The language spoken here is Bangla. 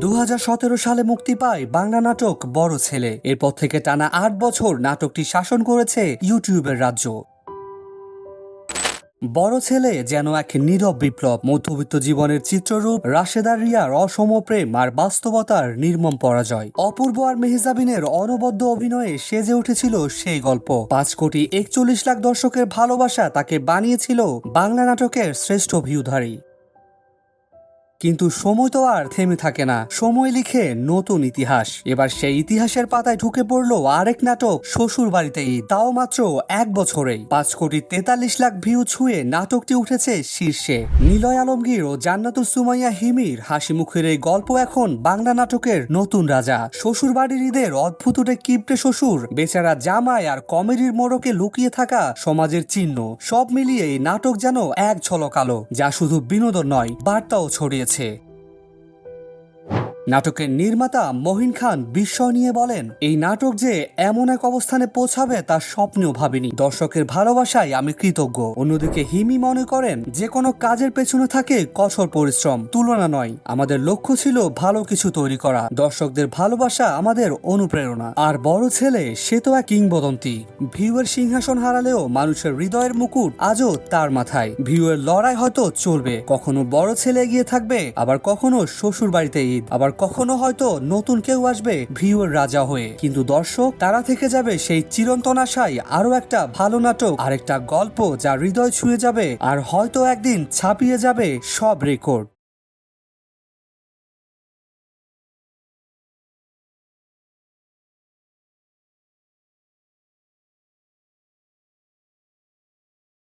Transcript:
2017 সালে মুক্তি পায় বাংলা নাটক বড় ছেলে। এরপর থেকে টানা 8 বছর নাটকটি শাসন করেছে ইউটিউবের রাজ্য। বড় ছেলে যেন এক নীরব বিপ্লব, মধ্যবিত্ত জীবনের চিত্ররূপ, রাশেদা রিয়ার অসম প্রেম আর বাস্তবতার নির্মম পরাজয়। অপূর্ব আর মেহজাবিনের অনবদ্য অভিনয়ে সেজে উঠেছিল সেই গল্প। 5,41 লাখ দর্শকের ভালোবাসা তাকে বানিয়েছিল বাংলা নাটকের শ্রেষ্ঠ ভিউধারী। কিন্তু সময় তো আর থেমে থাকে না, সময় লিখে নতুন ইতিহাস। এবার সেই ইতিহাসের পাতায় ঢুকে পড়ল আরেক নাটক শ্বশুর বাড়িতেই, তাও মাত্র 1 বছরেই 5,43 লাখ ভিউ ছুঁয়ে নাটকটি উঠেছে শীর্ষে। নিলয় আলমগীর ও জান্নাতুল সুমাইয়া হিমির হাসি মুখের এই গল্প এখন বাংলা নাটকের নতুন রাজা। শ্বশুর বাড়ির ঈদের অদ্ভুত কিপটে শ্বশুর, বেচারা জামাই আর কমেডির মোড়কে লুকিয়ে থাকা সমাজের চিহ্ন, সব মিলিয়ে এই নাটক যেন এক ঝলক আলো, যা শুধু বিনোদন নয়, বার্তাও ছড়িয়েছে। নাটকের নির্মাতা মহিন খান বিস্ময় নিয়ে বলেন, এই নাটক যে এমন এক অবস্থানে পৌঁছাবে তার স্বপ্নেও ভাবিনি। দর্শকের ভালোবাসায় আমি কৃতজ্ঞ। অন্যদিকে হিমি মনে করেন, যে কোনো কাজের পেছনে থাকে কঠোর পরিশ্রম, তুলনা নয়। আমাদের লক্ষ্য ছিল ভালো কিছু তৈরি করা, দর্শকদের ভালোবাসা আমাদের অনুপ্রেরণা। আর বড় ছেলে, সে তো এক কিংবদন্তি। ভিউয়ের সিংহাসন হারালেও মানুষের হৃদয়ের মুকুট আজও তার মাথায়। ভিউয়ের লড়াই হয়তো চলবে, কখনো বড় ছেলে এগিয়ে থাকবে, আবার কখনো শ্বশুর বাড়িতে ঈদ, আবার কখনো হয়তো নতুন কেউ আসবে ভিউয়ের রাজা হয়ে। কিন্তু দর্শক, তারা থেকে যাবে সেই চিরন্তন আশায় আরো একটা ভালো নাটক, আরেকটা গল্প যা হৃদয় ছুঁয়ে যাবে আর হয়তো একদিন ছাপিয়ে যাবে সব রেকর্ড।